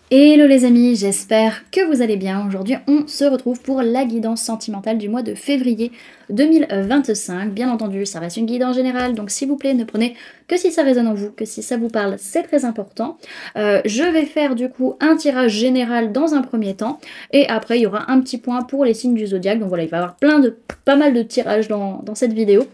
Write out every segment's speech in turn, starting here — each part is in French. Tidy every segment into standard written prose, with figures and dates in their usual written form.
Hello les amis, j'espère que vous allez bien. Aujourd'hui, on se retrouve pour la guidance sentimentale du mois de février 2025. Bien entendu, ça reste une guidance générale, donc s'il vous plaît, ne prenez que si ça résonne en vous, que si ça vous parle, c'est très important. Je vais faire du coup un tirage général dans un premier temps, et après il y aura un petit point pour les signes du zodiaque. Donc voilà, il va y avoir pas mal de tirages dans cette vidéo.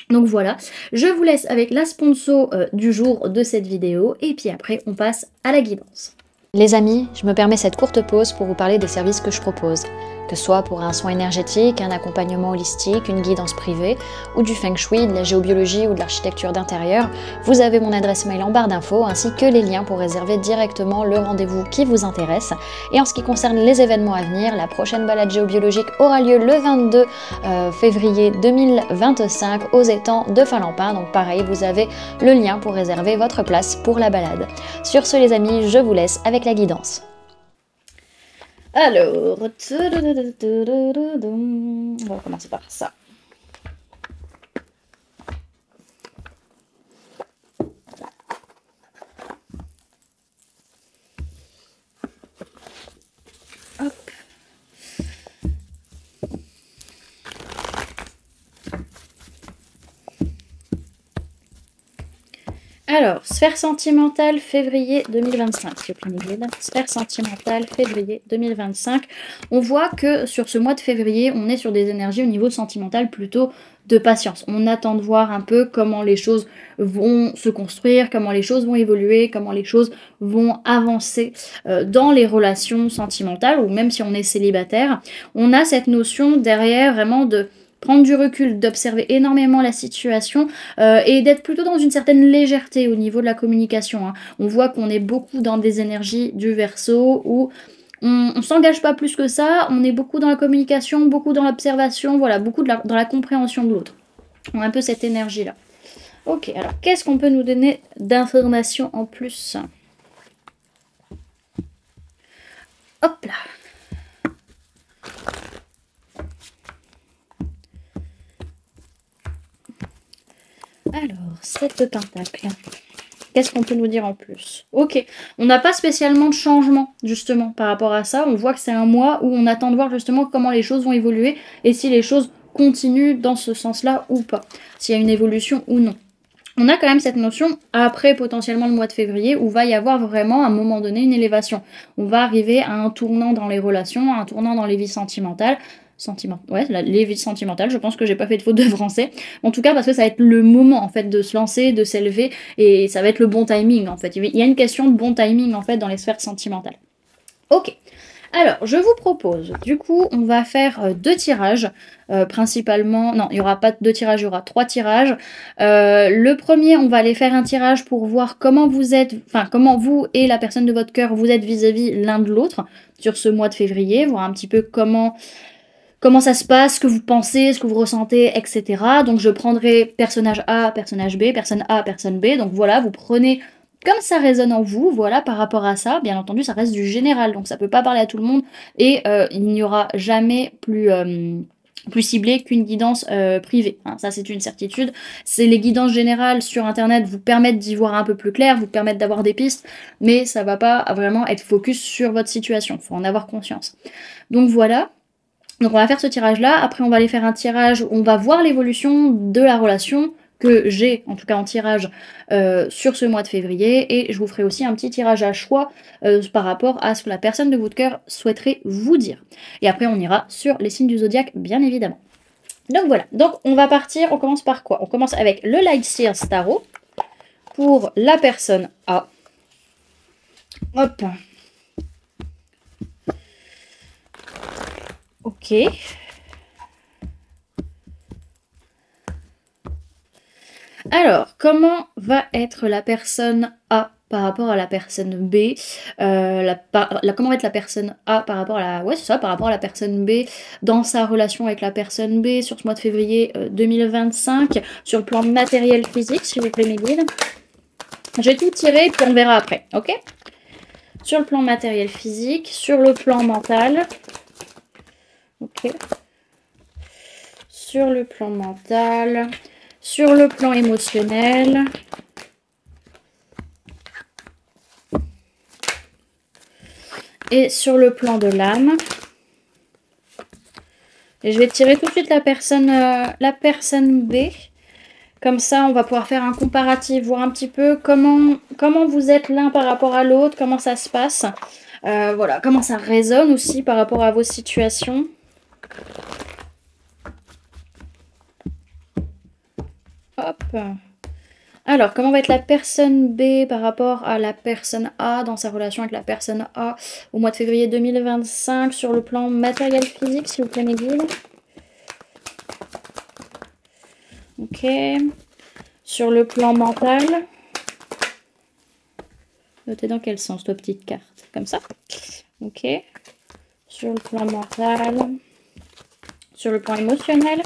Donc voilà, je vous laisse avec la sponsor du jour de cette vidéo, et puis après on passe à la guidance. Les amis, je me permets cette courte pause pour vous parler des services que je propose. Que ce soit pour un soin énergétique, un accompagnement holistique, une guidance privée, ou du feng shui, de la géobiologie ou de l'architecture d'intérieur, vous avez mon adresse mail en barre d'infos ainsi que les liens pour réserver directement le rendez-vous qui vous intéresse. Et en ce qui concerne les événements à venir, la prochaine balade géobiologique aura lieu le 22 février 2025 aux étangs de Finlampin. Donc pareil, vous avez le lien pour réserver votre place pour la balade. Sur ce les amis, je vous laisse avec la guidance. Alors, on va commencer par ça. Hop. Alors, sphère sentimentale, février 2025. Sphère sentimentale, février 2025. On voit que sur ce mois de février, on est sur des énergies au niveau sentimental plutôt de patience. On attend de voir un peu comment les choses vont se construire, comment les choses vont évoluer, comment les choses vont avancer dans les relations sentimentales, ou même si on est célibataire. On a cette notion derrière vraiment de prendre du recul, d'observer énormément la situation et d'être plutôt dans une certaine légèreté au niveau de la communication. Hein. On voit qu'on est beaucoup dans des énergies du Verseau où on s'engage pas plus que ça, on est beaucoup dans la communication, beaucoup dans l'observation, voilà, beaucoup dans la compréhension de l'autre. On a un peu cette énergie-là. Ok, alors qu'est-ce qu'on peut nous donner d'informations en plus? Hop là. Alors, 7 de pentacle. Qu'est-ce qu'on peut nous dire en plus? Ok, on n'a pas spécialement de changement, justement, par rapport à ça. On voit que c'est un mois où on attend de voir, justement, comment les choses vont évoluer et si les choses continuent dans ce sens-là ou pas. S'il y a une évolution ou non. On a quand même cette notion, après potentiellement le mois de février, où va y avoir vraiment, à un moment donné, une élévation. On va arriver à un tournant dans les relations, à un tournant dans les vies sentimentales. Les vies sentimentales, je pense que j'ai pas fait de faute de français. En tout cas, parce que ça va être le moment, en fait, de se lancer, de s'élever, et ça va être le bon timing, en fait. Il y a une question de bon timing, en fait, dans les sphères sentimentales. Ok. Alors, je vous propose, du coup, on va faire 2 tirages, principalement, non, il n'y aura pas 2 tirages, il y aura 3 tirages. Le premier, on va aller faire un tirage pour voir comment vous êtes, enfin, comment vous et la personne de votre cœur, vous êtes vis-à-vis l'un de l'autre sur ce mois de février, voir un petit peu comment ça se passe, ce que vous pensez, ce que vous ressentez, etc. Donc je prendrai personnage A, personnage B, personne A, personne B. Donc voilà, vous prenez comme ça résonne en vous, voilà, par rapport à ça. Bien entendu, ça reste du général, donc ça peut pas parler à tout le monde. Et il n'y aura jamais plus ciblé qu'une guidance privée. Hein, ça, c'est une certitude. C'est les guidances générales sur Internet vous permettent d'y voir un peu plus clair, vous permettent d'avoir des pistes, mais ça va pas vraiment être focus sur votre situation. Il faut en avoir conscience. Donc voilà. Donc on va faire ce tirage-là, après on va aller faire un tirage où on va voir l'évolution de la relation que j'ai, en tout cas en tirage, sur ce mois de février, et je vous ferai aussi un petit tirage à choix par rapport à ce que la personne de votre cœur souhaiterait vous dire. Et après on ira sur les signes du zodiaque, bien évidemment. Donc voilà, donc on va partir, on commence par quoi? On commence avec le Light Seers Tarot, pour la personne A. Hop. Ok. Alors, comment va être la personne A par rapport à la personne B comment va être la personne A par rapport à la... Ouais, c'est ça, par rapport à la personne B dans sa relation avec la personne B sur ce mois de février 2025, sur le plan matériel physique, s'il vous plaît, mes guides. Je vais tout tirer, puis on verra après, ok? Sur le plan matériel physique, sur le plan mental. Ok. Sur le plan mental... Sur le plan émotionnel, Et sur le plan de l'âme, et je vais tirer tout de suite la personne B. Comme ça, on va pouvoir faire un comparatif, voir un petit peu comment vous êtes l'un par rapport à l'autre, comment ça se passe. Voilà, comment ça résonne aussi par rapport à vos situations. Hop. Alors, comment va être la personne B par rapport à la personne A dans sa relation avec la personne A au mois de février 2025 sur le plan matériel physique, s'il vous plaît, mes guides. Ok. Sur le plan mental. Notez dans quel sens, toi, petite carte? Comme ça. Ok. Sur le plan mental. Sur le plan émotionnel.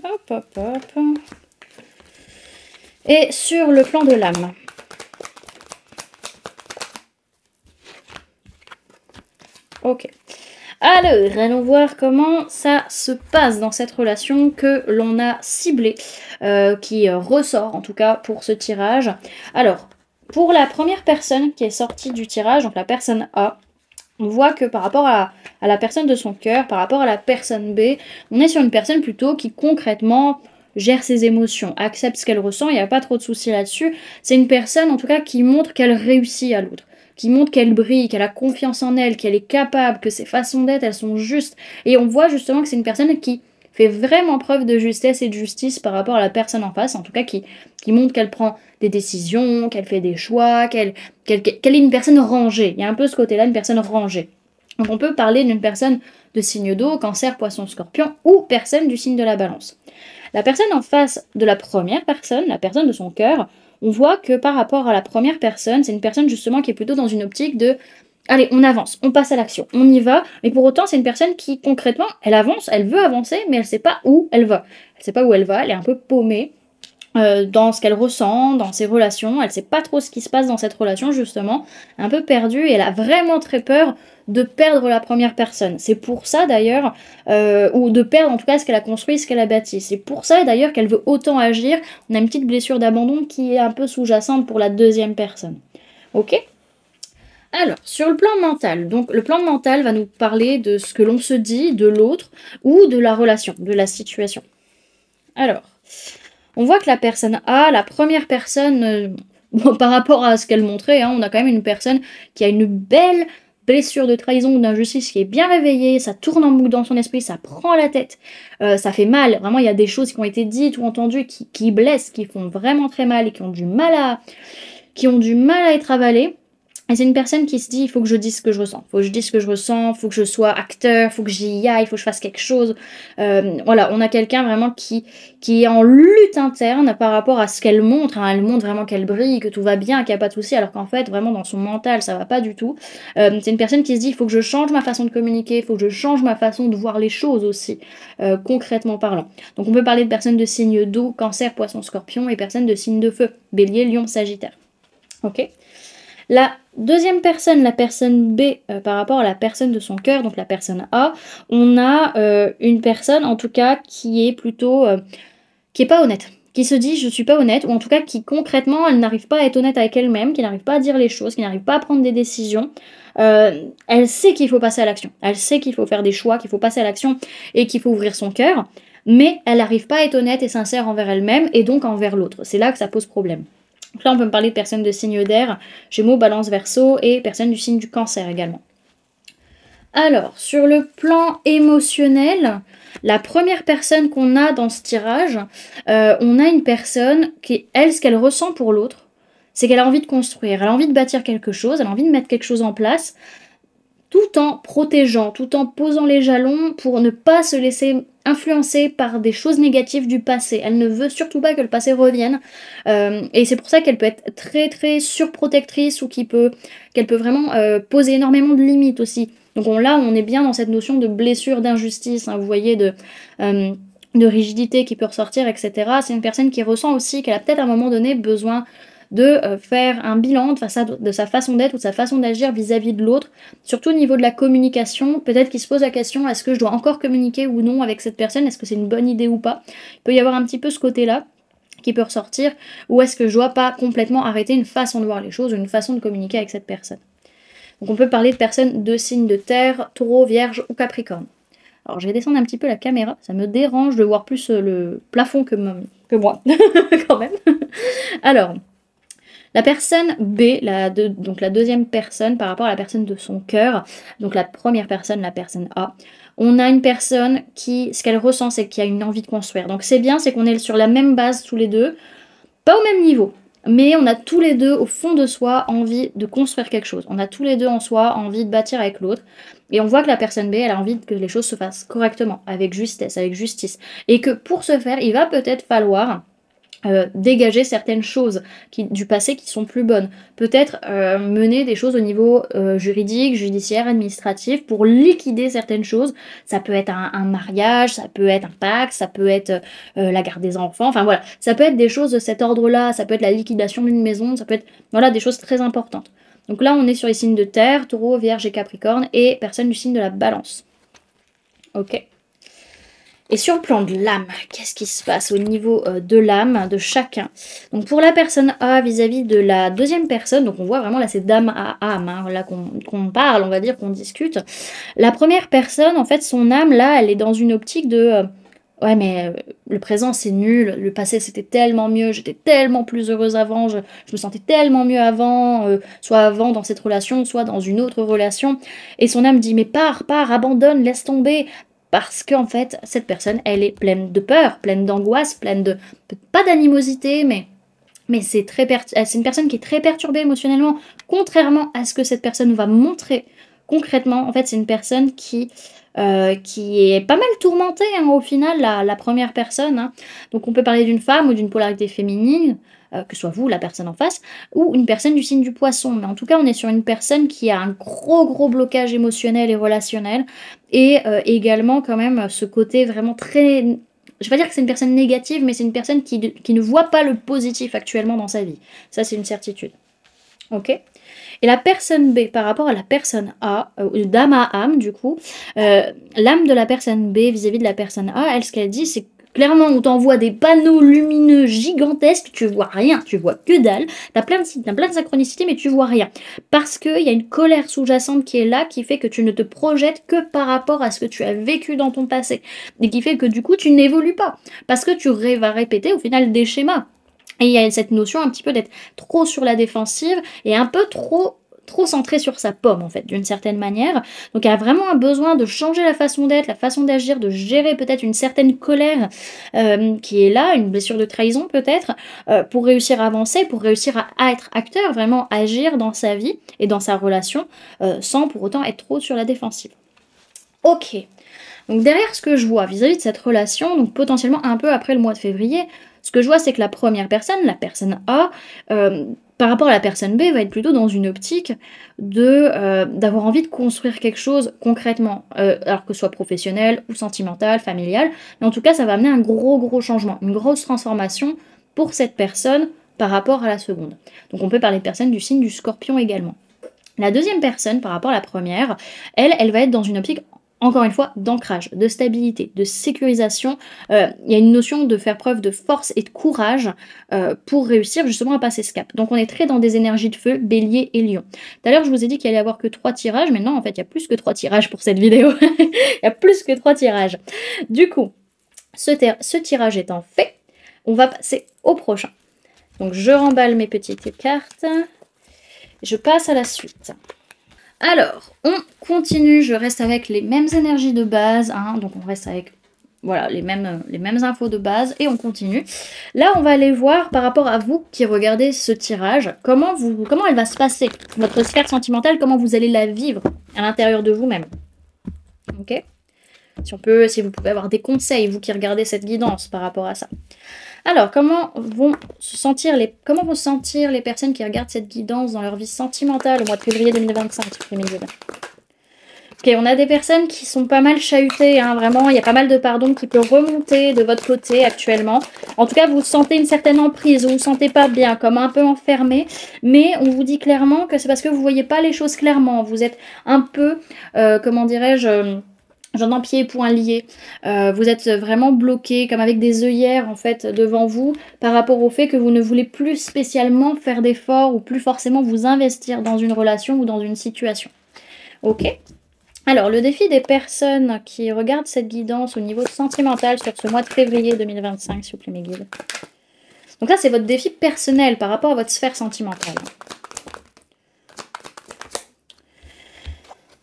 Hop, hop, hop. Et sur le plan de l'âme. Ok. Alors, allons voir comment ça se passe dans cette relation que l'on a ciblée, qui ressort en tout cas pour ce tirage. Alors, pour la première personne qui est sortie du tirage, donc la personne A, on voit que par rapport à la personne de son cœur, par rapport à la personne B, on est sur une personne plutôt qui concrètement gère ses émotions, accepte ce qu'elle ressent, il n'y a pas trop de soucis là-dessus. C'est une personne en tout cas qui montre qu'elle réussit à l'autre, qui montre qu'elle brille, qu'elle a confiance en elle, qu'elle est capable, que ses façons d'être, elles sont justes. Et on voit justement que c'est une personne qui fait vraiment preuve de justesse et de justice par rapport à la personne en face, en tout cas qui montre qu'elle prend des décisions, qu'elle fait des choix, qu'elle est une personne rangée. Il y a un peu ce côté-là, une personne rangée. Donc on peut parler d'une personne de signe d'eau, cancer, poisson, scorpion, ou personne du signe de la balance. La personne en face de la première personne, la personne de son cœur, on voit que par rapport à la première personne, c'est une personne justement qui est plutôt dans une optique de allez, on avance, on passe à l'action, on y va, mais pour autant c'est une personne qui concrètement, elle avance, elle veut avancer, mais elle sait pas où elle va. Elle sait pas où elle va, elle est un peu paumée dans ce qu'elle ressent, dans ses relations, elle sait pas trop ce qui se passe dans cette relation justement, un peu perdue, et elle a vraiment très peur de perdre la première personne. C'est pour ça d'ailleurs, ou de perdre en tout cas ce qu'elle a construit, ce qu'elle a bâti. C'est pour ça d'ailleurs qu'elle veut autant agir. On a une petite blessure d'abandon qui est un peu sous-jacente pour la deuxième personne. Ok ? Alors, sur le plan mental, donc le plan mental va nous parler de ce que l'on se dit de l'autre ou de la relation, de la situation. Alors, on voit que la personne A, la première personne, par rapport à ce qu'elle montrait, hein, on a quand même une personne qui a une belle blessure de trahison ou d'injustice qui est bien réveillée, ça tourne en boucle dans son esprit, ça prend la tête, ça fait mal. Vraiment, il y a des choses qui ont été dites ou entendues qui blessent, qui font vraiment très mal et qui ont du mal à être avalées. Et c'est une personne qui se dit, il faut que je dise ce que je ressens, il faut que je dise ce que je ressens, il faut que je sois acteur, il faut que j'y aille, il faut que je fasse quelque chose. Voilà, on a quelqu'un vraiment qui est en lutte interne par rapport à ce qu'elle montre. Hein. Elle montre vraiment qu'elle brille, que tout va bien, qu'il n'y a pas de souci, alors qu'en fait, vraiment dans son mental, ça va pas du tout. C'est une personne qui se dit, il faut que je change ma façon de communiquer, il faut que je change ma façon de voir les choses aussi, concrètement parlant. Donc on peut parler de personnes de signe d'eau, cancer, poisson, scorpion, et personnes de signe de feu, bélier, lion, sagittaire. Ok ? La deuxième personne, la personne B, par rapport à la personne de son cœur, donc la personne A, on a une personne en tout cas qui est plutôt, qui est pas honnête, qui se dit je suis pas honnête, ou en tout cas qui concrètement elle n'arrive pas à être honnête avec elle-même, qui n'arrive pas à dire les choses, qui n'arrive pas à prendre des décisions. Elle sait qu'il faut passer à l'action, elle sait qu'il faut faire des choix, qu'il faut passer à l'action et qu'il faut ouvrir son cœur, mais elle n'arrive pas à être honnête et sincère envers elle-même et donc envers l'autre. C'est là que ça pose problème. Donc là, on peut me parler de personnes de signe d'air, Gémeaux, Balance, Verseau, et personnes du signe du Cancer également. Alors, sur le plan émotionnel, la première personne qu'on a dans ce tirage, on a une personne qui, elle, ce qu'elle ressent pour l'autre, c'est qu'elle a envie de construire, elle a envie de bâtir quelque chose, elle a envie de mettre quelque chose en place, tout en protégeant, tout en posant les jalons pour ne pas se laisser influencer par des choses négatives du passé. Elle ne veut surtout pas que le passé revienne. Et c'est pour ça qu'elle peut être très très surprotectrice ou qu'elle peut vraiment poser énormément de limites aussi. Donc là, on est bien dans cette notion de blessure, d'injustice, hein, vous voyez, de rigidité qui peut ressortir, etc. C'est une personne qui ressent aussi qu'elle a peut-être à un moment donné besoin de faire un bilan de sa façon d'être ou de sa façon d'agir vis-à-vis de l'autre, surtout au niveau de la communication. Peut-être qu'il se pose la question, est-ce que je dois encore communiquer ou non avec cette personne, est-ce que c'est une bonne idée ou pas. Il peut y avoir un petit peu ce côté-là. qui peut ressortir, ou est-ce que je dois pas complètement arrêter une façon de voir les choses ou une façon de communiquer avec cette personne. Donc on peut parler de personnes de signes de terre, taureau, vierge ou capricorne. Alors je vais descendre un petit peu la caméra, ça me dérange de voir plus le plafond que moi, quand même. Alors, la personne B, donc la deuxième personne par rapport à la personne de son cœur, donc la première personne, la personne A, on a une personne qui, ce qu'elle ressent, c'est qu'il y a une envie de construire. Donc c'est bien, c'est qu'on est sur la même base tous les deux, pas au même niveau, mais on a tous les deux, au fond de soi, envie de construire quelque chose. On a tous les deux en soi envie de bâtir avec l'autre. Et on voit que la personne B, elle a envie que les choses se fassent correctement, avec justesse, avec justice. Et que pour ce faire, il va peut-être falloir dégager certaines choses du passé qui sont plus bonnes. Peut-être mener des choses au niveau juridique, judiciaire, administratif pour liquider certaines choses. Ça peut être un mariage, ça peut être un pacte, ça peut être la garde des enfants, enfin voilà. Ça peut être des choses de cet ordre-là, ça peut être la liquidation d'une maison, ça peut être voilà, des choses très importantes. Donc là, on est sur les signes de terre, taureau, vierge et capricorne, et personne du signe de la balance. Ok. Et sur le plan de l'âme, qu'est-ce qui se passe au niveau de l'âme de chacun? Donc pour la personne A vis-à-vis de la deuxième personne, donc on voit vraiment là c'est d'âme à âme, hein, là qu'on parle, on va dire, qu'on discute. La première personne, en fait, son âme, là, elle est dans une optique de... ouais mais le présent c'est nul, le passé c'était tellement mieux, j'étais tellement plus heureuse avant, je me sentais tellement mieux avant, soit avant dans cette relation, soit dans une autre relation. Et son âme dit mais pars, abandonne, laisse tomber. Parce qu'en fait, cette personne, elle est pleine de peur, pleine d'angoisse, pleine de... pas d'animosité, mais c'est une personne qui est très perturbée émotionnellement, contrairement à ce que cette personne va montrer concrètement. En fait, c'est une personne qui est pas mal tourmentée, hein, au final, la première personne. Hein. Donc on peut parler d'une femme ou d'une polarité féminine, que ce soit vous, la personne en face, ou une personne du signe du poisson. Mais en tout cas, on est sur une personne qui a un gros blocage émotionnel et relationnel, et également quand même ce côté vraiment très... Je vais pas dire que c'est une personne négative, mais c'est une personne qui ne voit pas le positif actuellement dans sa vie. Ça, c'est une certitude. Ok ? Et la personne B, par rapport à la personne A, d'âme à âme, du coup, l'âme de la personne B vis-à-vis de la personne A, elle, ce qu'elle dit, c'est clairement, on t'envoie des panneaux lumineux gigantesques, tu vois rien, tu vois que dalle, t'as plein de synchronicité, mais tu vois rien. Parce qu'il y a une colère sous-jacente qui est là, qui fait que tu ne te projettes que par rapport à ce que tu as vécu dans ton passé. Et qui fait que du coup, tu n'évolues pas. Parce que tu vas répéter au final des schémas. Et il y a cette notion un petit peu d'être trop sur la défensive et un peu trop centré sur sa pomme, en fait, d'une certaine manière. Donc, il y a vraiment un besoin de changer la façon d'être, la façon d'agir, de gérer peut-être une certaine colère qui est là, une blessure de trahison peut-être, pour réussir à avancer, pour réussir à être acteur, vraiment agir dans sa vie et dans sa relation, sans pour autant être trop sur la défensive. Ok. Donc, derrière ce que je vois vis-à-vis de cette relation, donc potentiellement un peu après le mois de février, ce que je vois, c'est que la première personne, la personne A, par rapport à la personne B, va être plutôt dans une optique d'avoir envie de construire quelque chose concrètement, alors que ce soit professionnel ou sentimental, familial. Mais en tout cas, ça va amener un gros changement, une grosse transformation pour cette personne par rapport à la seconde. Donc on peut parler de personnes du signe du Scorpion également. La deuxième personne, par rapport à la première, elle va être dans une optique, encore une fois, d'ancrage, de stabilité, de sécurisation. Il y a une notion de faire preuve de force et de courage pour réussir justement à passer ce cap. Donc on est très dans des énergies de feu, bélier et lion. Tout à l'heure, je vous ai dit qu'il allait y avoir que 3 tirages, mais non, en fait, il y a plus que 3 tirages pour cette vidéo. Il y a plus que 3 tirages. Du coup, ce tirage étant fait, on va passer au prochain. Donc je remballe mes petites cartes. Je passe à la suite. Alors, on continue, je reste avec les mêmes énergies de base, hein, donc on reste avec voilà, les mêmes infos de base, et on continue. Là, on va aller voir par rapport à vous qui regardez ce tirage, comment elle va se passer, votre sphère sentimentale, comment vous allez la vivre à l'intérieur de vous-même. Ok ? Si vous pouvez avoir des conseils, vous qui regardez cette guidance par rapport à ça. Alors, comment vont se sentir les personnes qui regardent cette guidance dans leur vie sentimentale au mois de février 2025, Ok, on a des personnes qui sont pas mal chahutées, hein, vraiment, il y a pas mal de pardon qui peut remonter de votre côté actuellement. En tout cas, vous sentez une certaine emprise, vous vous sentez pas bien, comme un peu enfermé, mais on vous dit clairement que c'est parce que vous voyez pas les choses clairement, vous êtes un peu, comment dirais-je... j'entends pieds et poings liés. Vous êtes vraiment bloqué, comme avec des œillères en fait devant vous, par rapport au fait que vous ne voulez plus spécialement faire d'efforts ou plus forcément vous investir dans une relation ou dans une situation. Ok. Alors, le défi des personnes qui regardent cette guidance au niveau sentimental sur ce mois de février 2025, s'il vous plaît mes guides. Donc là, c'est votre défi personnel par rapport à votre sphère sentimentale.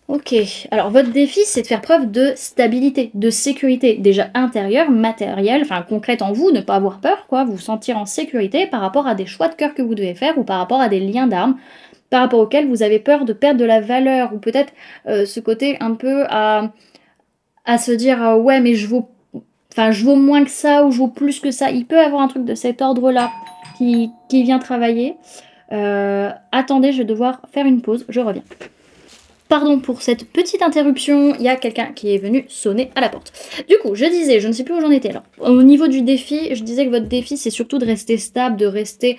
Ok, alors votre défi, c'est de faire preuve de stabilité, de sécurité, déjà intérieure, matérielle, enfin concrète en vous, ne pas avoir peur, quoi, vous sentir en sécurité par rapport à des choix de cœur que vous devez faire ou par rapport à des liens d'âme, par rapport auxquels vous avez peur de perdre de la valeur ou peut-être ce côté un peu à se dire ouais mais je vaux moins que ça ou je vaux plus que ça. Il peut y avoir un truc de cet ordre-là qui vient travailler. Attendez, je vais devoir faire une pause, je reviens. Pardon pour cette petite interruption, il y a quelqu'un qui est venu sonner à la porte. Du coup, je disais, je ne sais plus où j'en étais alors. Au niveau du défi, je disais que votre défi, c'est surtout de rester stable, de rester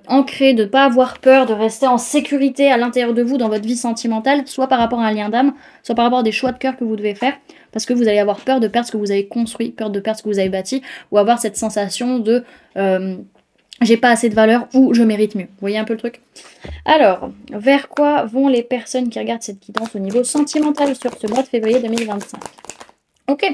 ancré, de ne pas avoir peur, de rester en sécurité à l'intérieur de vous dans votre vie sentimentale, soit par rapport à un lien d'âme, soit par rapport à des choix de cœur que vous devez faire, parce que vous allez avoir peur de perdre ce que vous avez construit, peur de perdre ce que vous avez bâti, ou avoir cette sensation de j'ai pas assez de valeur ou je mérite mieux. Vous voyez un peu le truc? Alors, vers quoi vont les personnes qui regardent cette guidance au niveau sentimental sur ce mois de février 2025? Ok,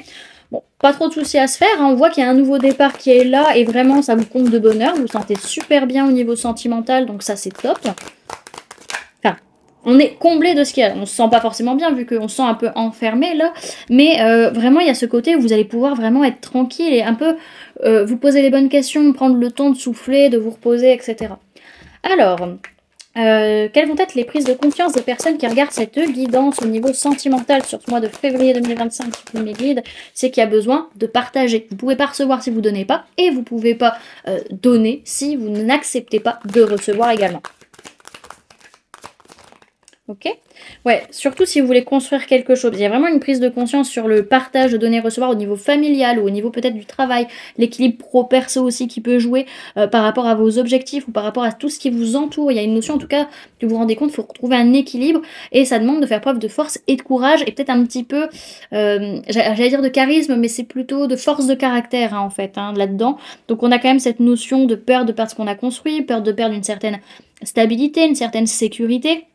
bon, pas trop de soucis à se faire, hein. On voit qu'il y a un nouveau départ qui est là et vraiment ça vous comble de bonheur, vous vous sentez super bien au niveau sentimental, donc ça c'est top. Enfin, on est comblé de ce qu'il y a, on se sent pas forcément bien vu qu'on se sent un peu enfermé là, mais vraiment il y a ce côté où vous allez pouvoir vraiment être tranquille et un peu vous poser les bonnes questions, prendre le temps de souffler, de vous reposer, etc. Alors, quelles vont être les prises de confiance des personnes qui regardent cette guidance au niveau sentimental sur ce mois de février 2025 sur mes guides? C'est qu'il y a besoin de partager. Vous ne pouvez pas recevoir si vous ne donnez pas, et vous ne pouvez pas donner si vous n'acceptez pas de recevoir également. Ok? Ouais, surtout si vous voulez construire quelque chose. Il y a vraiment une prise de conscience sur le partage de donner-recevoir au niveau familial ou au niveau peut-être du travail, l'équilibre pro-perso aussi qui peut jouer par rapport à vos objectifs ou par rapport à tout ce qui vous entoure. Il y a une notion en tout cas que vous vous rendez compte, il faut retrouver un équilibre et ça demande de faire preuve de force et de courage et peut-être un petit peu, j'allais dire de charisme, mais c'est plutôt de force de caractère hein, en fait là-dedans. Donc on a quand même cette notion de peur de perdre ce qu'on a construit, peur de perdre une certaine stabilité, une certaine sécurité.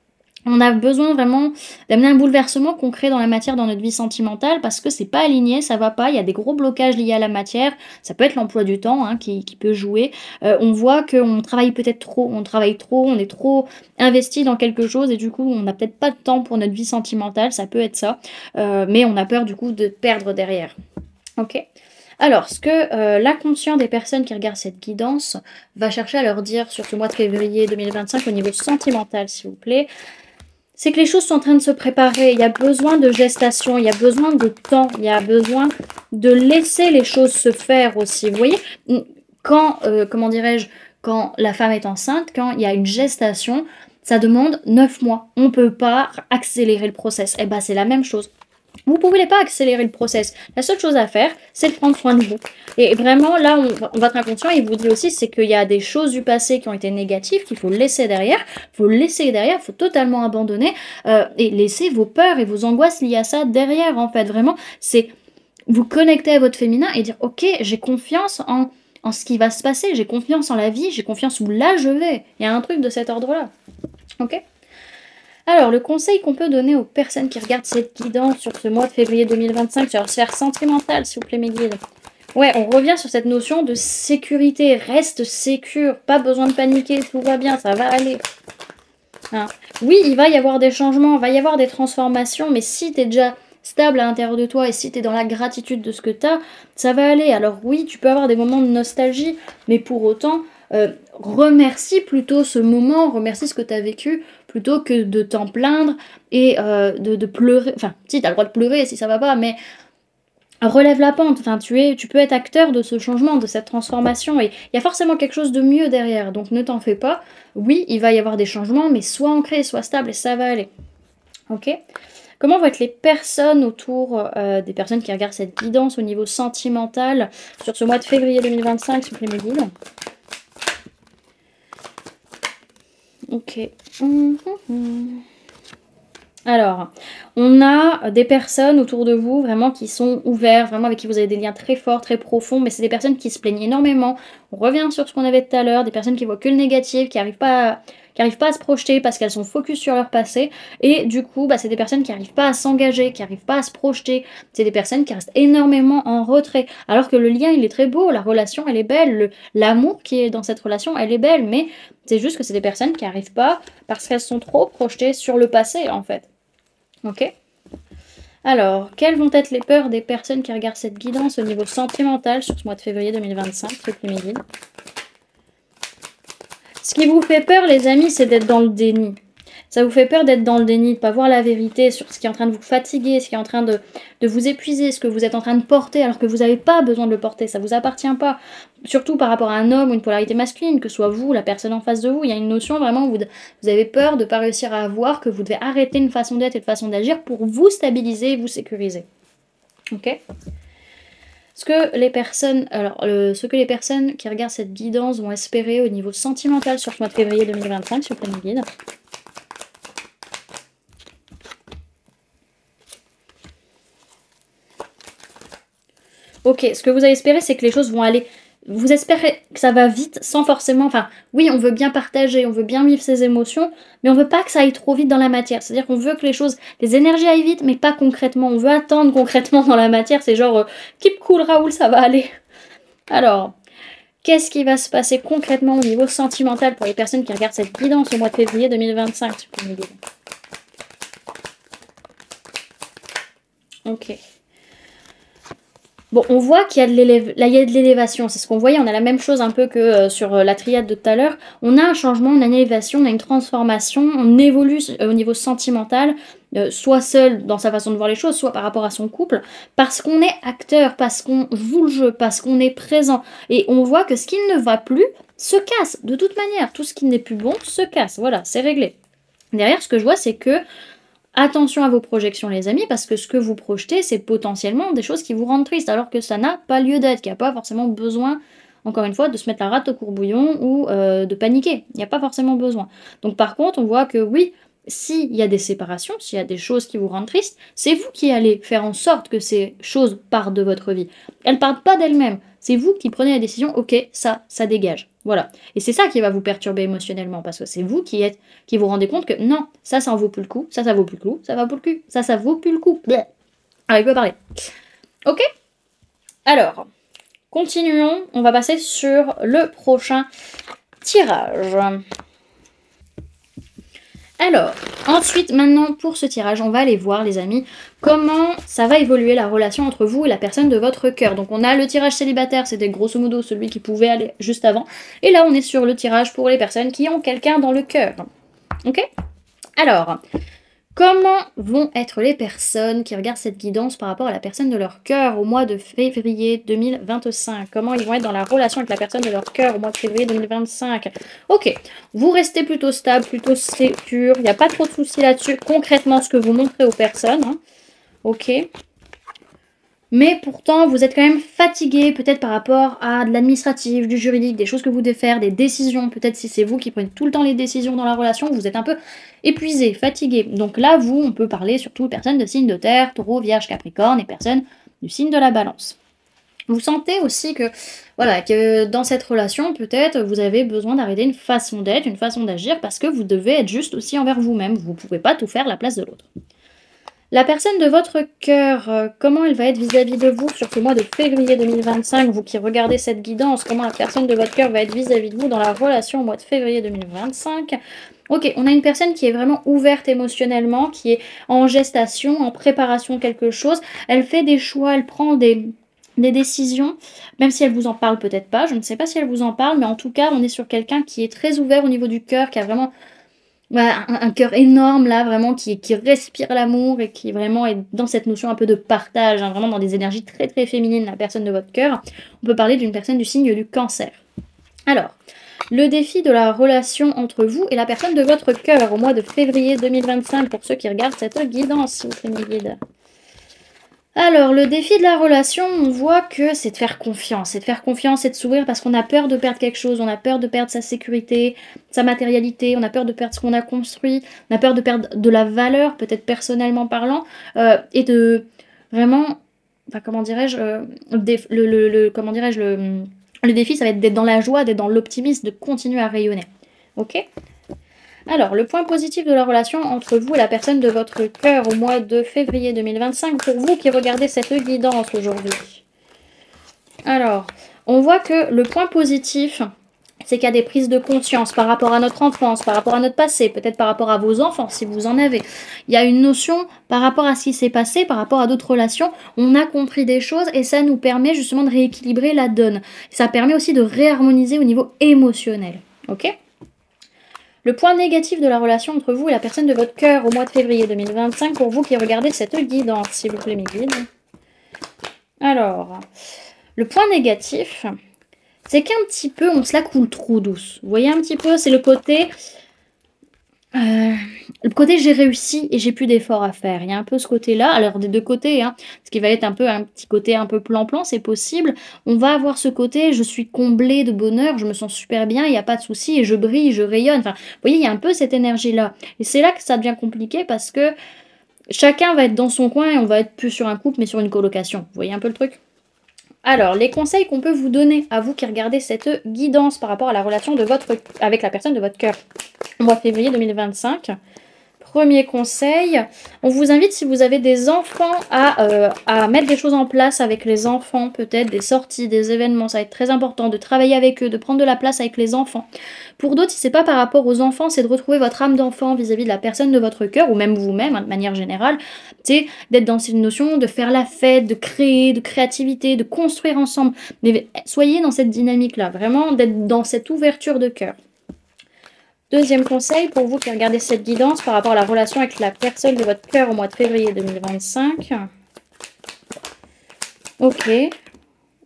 On a besoin vraiment d'amener un bouleversement concret dans la matière dans notre vie sentimentale parce que c'est pas aligné, ça va pas, il y a des gros blocages liés à la matière, ça peut être l'emploi du temps hein, qui peut jouer. On voit qu'on travaille peut-être trop, on travaille trop, on est trop investi dans quelque chose et du coup on n'a peut-être pas de temps pour notre vie sentimentale, ça peut être ça, mais on a peur du coup de perdre derrière. Ok ? Alors, ce que l'inconscient des personnes qui regardent cette guidance va chercher à leur dire sur ce mois de février 2025 au niveau sentimental, s'il vous plaît, c'est que les choses sont en train de se préparer. Il y a besoin de gestation, il y a besoin de temps, il y a besoin de laisser les choses se faire aussi. Vous voyez, quand, comment dirais-je, quand la femme est enceinte, quand il y a une gestation, ça demande 9 mois. On ne peut pas accélérer le process. Eh bien, c'est la même chose. Vous ne pouvez pas accélérer le process. La seule chose à faire, c'est de prendre soin de vous. Et vraiment, là, votre inconscient, il vous dit aussi, c'est qu'il y a des choses du passé qui ont été négatives, qu'il faut laisser derrière. Il faut laisser derrière, il faut totalement abandonner et laisser vos peurs et vos angoisses liées à ça derrière, en fait. Vraiment, c'est vous connecter à votre féminin et dire, ok, j'ai confiance en ce qui va se passer, j'ai confiance en la vie, j'ai confiance où là je vais. Il y a un truc de cet ordre-là. Ok ? Alors, le conseil qu'on peut donner aux personnes qui regardent cette guidance sur ce mois de février 2025 sur leur sphère sentimentale, s'il vous plaît mes guides. Ouais, on revient sur cette notion de sécurité. Reste sécure, pas besoin de paniquer, tout va bien, ça va aller. Hein. Oui, il va y avoir des changements, il va y avoir des transformations, mais si tu es déjà stable à l'intérieur de toi et si tu es dans la gratitude de ce que tu as, ça va aller. Alors oui, tu peux avoir des moments de nostalgie, mais pour autant, remercie plutôt ce moment, remercie ce que tu as vécu, plutôt que de t'en plaindre et de pleurer. Enfin, si, tu as le droit de pleurer si ça va pas, mais relève la pente. Enfin, tu peux être acteur de ce changement, de cette transformation, et il y a forcément quelque chose de mieux derrière, donc ne t'en fais pas. Oui, il va y avoir des changements, mais sois ancré, sois stable, et ça va aller. Ok ? Comment vont être les personnes autour des personnes qui regardent cette guidance au niveau sentimental sur ce mois de février 2025, s'il vous plaît, mes guides ? Ok. Alors, on a des personnes autour de vous vraiment qui sont ouvertes, vraiment avec qui vous avez des liens très forts, très profonds, mais c'est des personnes qui se plaignent énormément. On revient sur ce qu'on avait tout à l'heure, des personnes qui voient que le négatif, qui arrivent pas à se projeter parce qu'elles sont focus sur leur passé. Et du coup, bah, c'est des personnes qui n'arrivent pas à s'engager, qui n'arrivent pas à se projeter. C'est des personnes qui restent énormément en retrait. Alors que le lien, il est très beau, la relation, elle est belle, l'amour qui est dans cette relation, elle est belle, mais c'est juste que c'est des personnes qui n'arrivent pas parce qu'elles sont trop projetées sur le passé, en fait. Ok. Alors, quelles vont être les peurs des personnes qui regardent cette guidance au niveau sentimental sur ce mois de février 2025, truc guide. Ce qui vous fait peur, les amis, c'est d'être dans le déni. Ça vous fait peur d'être dans le déni, de ne pas voir la vérité sur ce qui est en train de vous fatiguer, ce qui est en train de vous épuiser, ce que vous êtes en train de porter alors que vous n'avez pas besoin de le porter, ça ne vous appartient pas. Surtout par rapport à un homme ou une polarité masculine, que ce soit vous, la personne en face de vous, il y a une notion vraiment où vous avez peur de ne pas réussir à voir que vous devez arrêter une façon d'être et une façon d'agir pour vous stabiliser et vous sécuriser. Ok ? Ce que les personnes qui regardent cette guidance vont espérer au niveau sentimental sur ce mois de février 2025, sur le guide. Ok, ce que vous avez espéré, c'est que les choses vont aller... Vous espérez que ça va vite sans forcément... Enfin, oui, on veut bien partager, on veut bien vivre ses émotions, mais on veut pas que ça aille trop vite dans la matière. C'est-à-dire qu'on veut que les énergies aillent vite, mais pas concrètement. On veut attendre concrètement dans la matière. C'est genre, keep cool Raoul, ça va aller. Alors, qu'est-ce qui va se passer concrètement au niveau sentimental pour les personnes qui regardent cette guidance au mois de février 2025 ? Ok. Bon, on voit qu'il y a de l'élévation, c'est ce qu'on voyait, on a la même chose un peu que sur la triade de tout à l'heure. On a un changement, une élévation, on a une transformation, on évolue au niveau sentimental, soit seul dans sa façon de voir les choses, soit par rapport à son couple, parce qu'on est acteur, parce qu'on joue le jeu, parce qu'on est présent. Et on voit que ce qui ne va plus se casse, de toute manière, tout ce qui n'est plus bon se casse, voilà, c'est réglé. Derrière, ce que je vois, c'est que attention à vos projections, les amis, parce que ce que vous projetez, c'est potentiellement des choses qui vous rendent triste, alors que ça n'a pas lieu d'être, qu'il n'y a pas forcément besoin, encore une fois, de se mettre la rate au courbouillon ou de paniquer. Il n'y a pas forcément besoin. Donc par contre, on voit que oui, s'il y a des séparations, s'il y a des choses qui vous rendent triste, c'est vous qui allez faire en sorte que ces choses partent de votre vie. Elles partent pas d'elles-mêmes. C'est vous qui prenez la décision, ok, ça dégage. Voilà. Et c'est ça qui va vous perturber émotionnellement, parce que c'est vous qui vous rendez compte que non, ça en vaut plus le coup, ça vaut plus le coup, ça va plus le cul, ça vaut plus le coup. Bleh. Allez, je peux parler. Ok. Alors, continuons. On va passer sur le prochain tirage. Alors, ensuite, maintenant, pour ce tirage, on va aller voir, les amis, comment ça va évoluer la relation entre vous et la personne de votre cœur. Donc, on a le tirage célibataire, c'était grosso modo celui qui pouvait aller juste avant. Et là, on est sur le tirage pour les personnes qui ont quelqu'un dans le cœur. Ok ? Alors, comment vont être les personnes qui regardent cette guidance par rapport à la personne de leur cœur au mois de février 2025 ? Comment ils vont être dans la relation avec la personne de leur cœur au mois de février 2025 ? Ok, vous restez plutôt stable, plutôt sécure, il n'y a pas trop de soucis là-dessus. Concrètement, ce que vous montrez aux personnes, hein. Ok. Mais pourtant, vous êtes quand même fatigué, peut-être par rapport à de l'administratif, du juridique, des choses que vous devez faire, des décisions. Peut-être si c'est vous qui prenez tout le temps les décisions dans la relation, vous êtes un peu épuisé, fatigué. Donc là, on peut parler surtout personnes de signe de terre, taureau, vierge, capricorne et personnes du signe de la balance. Vous sentez aussi que, voilà, que dans cette relation, peut-être, vous avez besoin d'arrêter une façon d'être, une façon d'agir, parce que vous devez être juste aussi envers vous-même. Vous ne pouvez pas tout faire à la place de l'autre. La personne de votre cœur, comment elle va être vis-à-vis de vous sur ce mois de février 2025, vous qui regardez cette guidance, comment la personne de votre cœur va être vis-à-vis de vous dans la relation au mois de février 2025 ? Ok, on a une personne qui est vraiment ouverte émotionnellement, qui est en gestation, en préparation de quelque chose. Elle fait des choix, elle prend des décisions, même si elle vous en parle peut-être pas. Je ne sais pas si elle vous en parle, mais en tout cas, on est sur quelqu'un qui est très ouvert au niveau du cœur, qui a vraiment... Voilà, un cœur énorme là, vraiment, qui respire l'amour et qui vraiment est dans cette notion un peu de partage, hein, vraiment dans des énergies très très féminines, la personne de votre cœur. On peut parler d'une personne du signe du Cancer. Alors, le défi de la relation entre vous et la personne de votre cœur au mois de février 2025, pour ceux qui regardent cette guidance, s'il vous plaît, mes guides. Alors, le défi de la relation, on voit que c'est de faire confiance. C'est de faire confiance et de s'ouvrir parce qu'on a peur de perdre quelque chose. On a peur de perdre sa sécurité, sa matérialité. On a peur de perdre ce qu'on a construit. On a peur de perdre de la valeur, peut-être personnellement parlant. Et de vraiment... Enfin, comment dirais-je comment dirais-je le défi, ça va être d'être dans la joie, d'être dans l'optimisme, de continuer à rayonner. Ok? Alors, le point positif de la relation entre vous et la personne de votre cœur au mois de février 2025, pour vous qui regardez cette guidance aujourd'hui. Alors, on voit que le point positif, c'est qu'il y a des prises de conscience par rapport à notre enfance, par rapport à notre passé, peut-être par rapport à vos enfants, si vous en avez. Il y a une notion par rapport à ce qui s'est passé, par rapport à d'autres relations. On a compris des choses et ça nous permet justement de rééquilibrer la donne. Ça permet aussi de réharmoniser au niveau émotionnel. Ok ? Le point négatif de la relation entre vous et la personne de votre cœur au mois de février 2025, pour vous qui regardez cette guidance, s'il vous plaît, mes guides. Alors, le point négatif, c'est qu'un petit peu, on se la coule trop douce. Vous voyez un petit peu, c'est le côté j'ai réussi et j'ai plus d'efforts à faire. Il y a un peu ce côté-là. Alors des deux côtés, hein, ce qui va être un petit côté un peu plan-plan, c'est possible. On va avoir ce côté, je suis comblée de bonheur, je me sens super bien, il n'y a pas de souci et je brille, je rayonne. Enfin, vous voyez, il y a un peu cette énergie-là. Et c'est là que ça devient compliqué parce que chacun va être dans son coin et on va être plus sur un couple mais sur une colocation. Vous voyez un peu le truc ? Alors, les conseils qu'on peut vous donner à vous qui regardez cette guidance par rapport à la relation avec la personne de votre cœur au mois de février 2025. Premier conseil, on vous invite, si vous avez des enfants, à mettre des choses en place avec les enfants, peut-être des sorties, des événements. Ça va être très important de travailler avec eux, de prendre de la place avec les enfants. Pour d'autres, si c'est pas par rapport aux enfants, c'est de retrouver votre âme d'enfant vis-à-vis de la personne de votre cœur, ou même vous-même, hein, de manière générale. C'est d'être dans cette notion de faire la fête, de créer, de créativité, de construire ensemble. Mais soyez dans cette dynamique-là, vraiment d'être dans cette ouverture de cœur. Deuxième conseil pour vous qui regardez cette guidance par rapport à la relation avec la personne de votre cœur au mois de février 2025. Ok.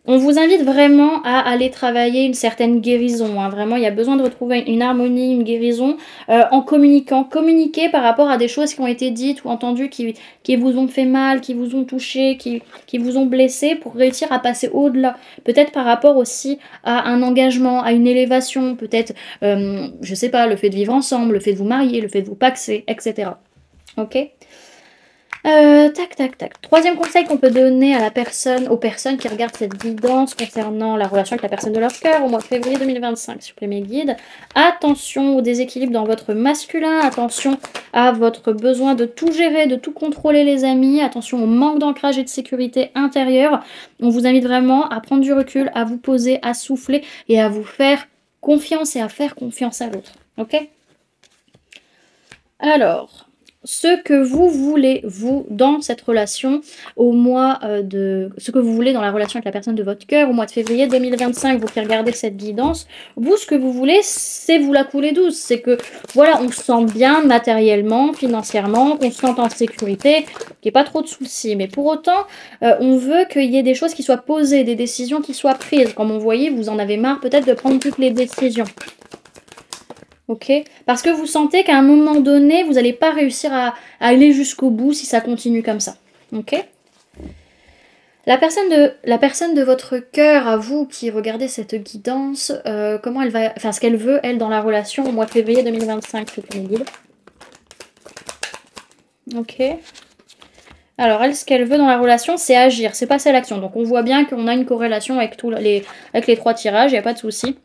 On vous invite vraiment à aller travailler une certaine guérison. Hein. Vraiment, il y a besoin de retrouver une harmonie, une guérison en communiquant. Communiquer par rapport à des choses qui ont été dites ou entendues qui vous ont fait mal, qui vous ont touché, qui vous ont blessé pour réussir à passer au-delà. Peut-être par rapport aussi à un engagement, à une élévation. Peut-être, je sais pas, le fait de vivre ensemble, le fait de vous marier, le fait de vous paxer, etc. Ok ? Tac. Troisième conseil qu'on peut donner à aux personnes qui regardent cette guidance concernant la relation avec la personne de leur cœur au mois de février 2025, s'il vous plaît mes guides. Attention au déséquilibre dans votre masculin, attention à votre besoin de tout gérer, de tout contrôler les amis, attention au manque d'ancrage et de sécurité intérieure. On vous invite vraiment à prendre du recul, à vous poser, à souffler et à vous faire confiance et à faire confiance à l'autre. Ok ? Alors, ce que vous voulez, vous, dans cette relation, ce que vous voulez dans la relation avec la personne de votre cœur, au mois de février 2025, vous qui regardez cette guidance, vous, ce que vous voulez, c'est vous la couler douce. C'est que, voilà, on se sent bien matériellement, financièrement, qu'on se sente en sécurité, qu'il n'y ait pas trop de soucis. Mais pour autant, on veut qu'il y ait des choses qui soient posées, des décisions qui soient prises. Comme on voyait, vous en avez marre peut-être de prendre toutes les décisions. Ok, parce que vous sentez qu'à un moment donné, vous n'allez pas réussir à aller jusqu'au bout si ça continue comme ça. Ok. La personne de votre cœur, à vous qui regardez cette guidance, comment elle va, enfin ce qu'elle veut, elle, dans la relation au mois de février 2025, s'il vous plaît, mes guides. Ok. Alors, elle, ce qu'elle veut dans la relation, c'est agir, c'est passer à l'action. Donc, on voit bien qu'on a une corrélation avec les trois tirages, il n'y a pas de souci.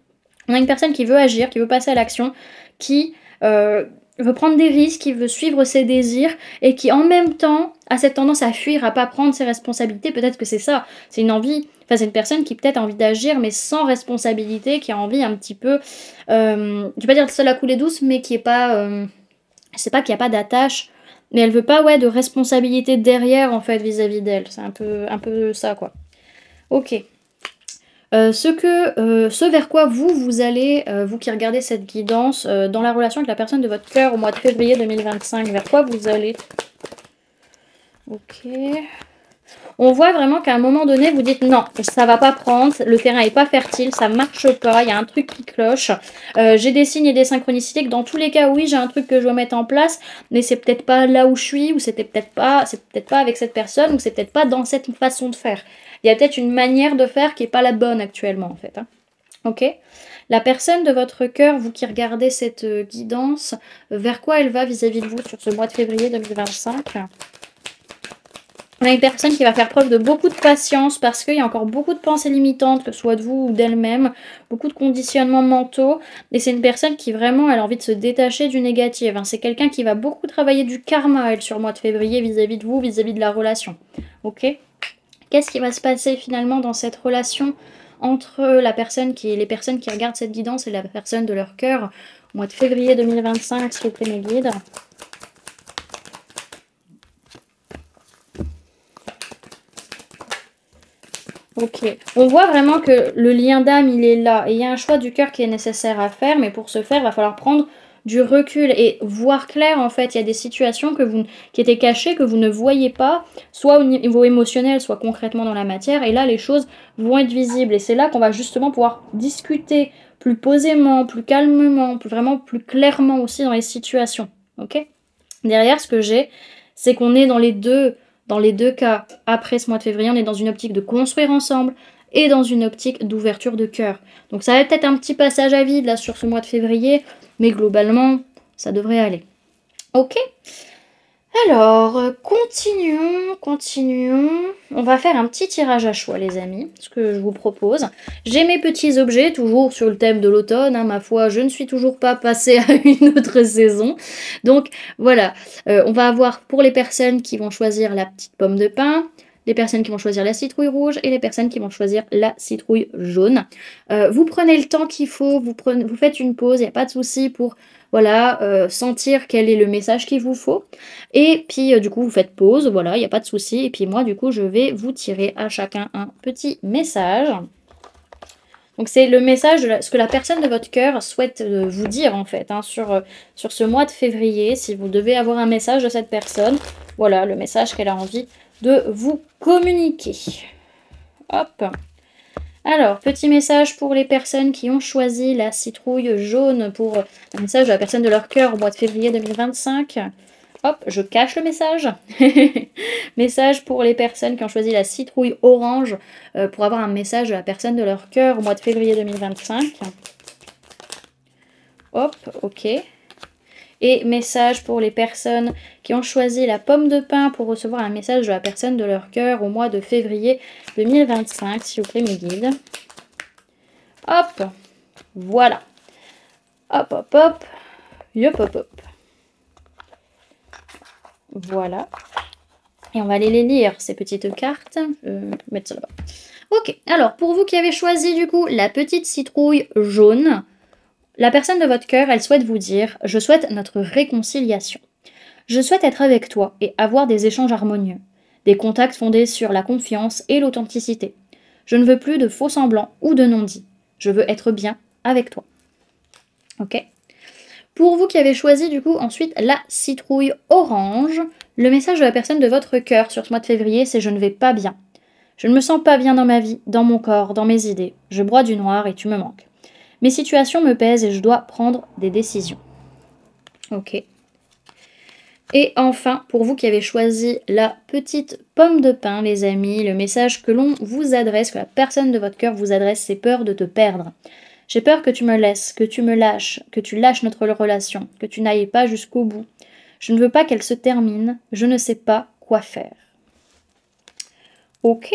On a une personne qui veut agir, qui veut passer à l'action, qui veut prendre des risques, qui veut suivre ses désirs et qui en même temps a cette tendance à fuir, à pas prendre ses responsabilités. Peut-être que c'est ça, c'est une envie, enfin c'est une personne qui peut-être a envie d'agir mais sans responsabilité, qui a envie un petit peu, je vais pas dire de seule à couler douce, mais qui est pas, je sais pas, qu'il n'y a pas d'attache, mais elle veut pas de responsabilité derrière en fait vis-à-vis d'elle. C'est un peu ça quoi. Ok. Ce vers quoi vous allez, vous qui regardez cette guidance, dans la relation avec la personne de votre cœur au mois de février 2025, vers quoi vous allez. Ok. On voit vraiment qu'à un moment donné, vous dites non, ça va pas prendre, le terrain est pas fertile, ça marche pas, il y a un truc qui cloche. J'ai des signes et des synchronicités que dans tous les cas, oui, j'ai un truc que je dois mettre en place, mais c'est peut-être pas là où je suis, ou c'est peut-être pas avec cette personne, ou c'est peut-être pas dans cette façon de faire. Il y a peut-être une manière de faire qui est pas la bonne actuellement, en fait. Hein. Ok? La personne de votre cœur, vous qui regardez cette guidance, vers quoi elle va vis-à-vis de vous sur ce mois de février 2025? On a une personne qui va faire preuve de beaucoup de patience parce qu'il y a encore beaucoup de pensées limitantes, que ce soit de vous ou d'elle-même, beaucoup de conditionnements mentaux. Et c'est une personne qui vraiment elle a envie de se détacher du négatif. Hein. C'est quelqu'un qui va beaucoup travailler du karma, elle, sur le mois de février, vis-à-vis de vous, vis-à-vis de la relation. Ok? Qu'est-ce qui va se passer finalement dans cette relation entre les personnes qui regardent cette guidance et la personne de leur cœur au mois de février 2025, s'il vous plaît, mes guides? Ok, on voit vraiment que le lien d'âme, il est là. Et il y a un choix du cœur qui est nécessaire à faire, mais pour ce faire, il va falloir prendre du recul et voir clair, en fait. Il y a des situations qui étaient cachées, que vous ne voyez pas, soit au niveau émotionnel, soit concrètement dans la matière. Et là, les choses vont être visibles. Et c'est là qu'on va justement pouvoir discuter plus posément, plus calmement, vraiment plus clairement aussi dans les situations. Ok? Derrière, ce que j'ai, c'est qu'on est dans les deux cas, après ce mois de février, on est dans une optique de construire ensemble et dans une optique d'ouverture de cœur. Donc ça va être un petit passage à vide là sur ce mois de février, mais globalement, ça devrait aller. Ok? Alors, continuons. On va faire un petit tirage à choix, les amis, ce que je vous propose. J'ai mes petits objets, toujours sur le thème de l'automne. Hein, ma foi, je ne suis toujours pas passée à une autre saison. Donc, voilà. On va avoir pour les personnes qui vont choisir la petite pomme de pin, les personnes qui vont choisir la citrouille rouge et les personnes qui vont choisir la citrouille jaune. Vous prenez le temps qu'il faut, vous faites une pause, il n'y a pas de souci pour... Voilà, sentir quel est le message qu'il vous faut. Et puis, du coup, vous faites pause, voilà, il n'y a pas de souci. Et puis moi, du coup, je vais vous tirer à chacun un petit message. Donc, c'est le message de ce que la personne de votre cœur souhaite vous dire, en fait, hein, sur ce mois de février. Si vous devez avoir un message de cette personne, voilà, le message qu'elle a envie de vous communiquer. Hop. Alors, petit message pour les personnes qui ont choisi la citrouille jaune pour un message de la personne de leur cœur au mois de février 2025. Hop, je cache le message. Message pour les personnes qui ont choisi la citrouille orange pour avoir un message de la personne de leur cœur au mois de février 2025. Hop, ok. Et message pour les personnes qui ont choisi la pomme de pin pour recevoir un message de la personne de leur cœur au mois de février 2025, s'il vous plaît, mes guides. Hop, voilà. Hop, hop, hop. Yop, hop, hop. Voilà. Et on va aller les lire, ces petites cartes. Je vais mettre ça là-bas. Ok, alors, pour vous qui avez choisi, du coup, la petite citrouille jaune... La personne de votre cœur, elle souhaite vous dire « Je souhaite notre réconciliation. Je souhaite être avec toi et avoir des échanges harmonieux, des contacts fondés sur la confiance et l'authenticité. Je ne veux plus de faux semblants ou de non-dits. Je veux être bien avec toi. » Ok. Pour vous qui avez choisi du coup ensuite la citrouille orange, le message de la personne de votre cœur sur ce mois de février, c'est « Je ne vais pas bien. Je ne me sens pas bien dans ma vie, dans mon corps, dans mes idées. Je broie du noir et tu me manques. Mes situations me pèsent et je dois prendre des décisions. » Ok. Et enfin, pour vous qui avez choisi la petite pomme de pin, les amis, le message que l'on vous adresse, que la personne de votre cœur vous adresse, c'est peur de te perdre. J'ai peur que tu me laisses, que tu me lâches, que tu lâches notre relation, que tu n'ailles pas jusqu'au bout. Je ne veux pas qu'elle se termine, je ne sais pas quoi faire. Ok.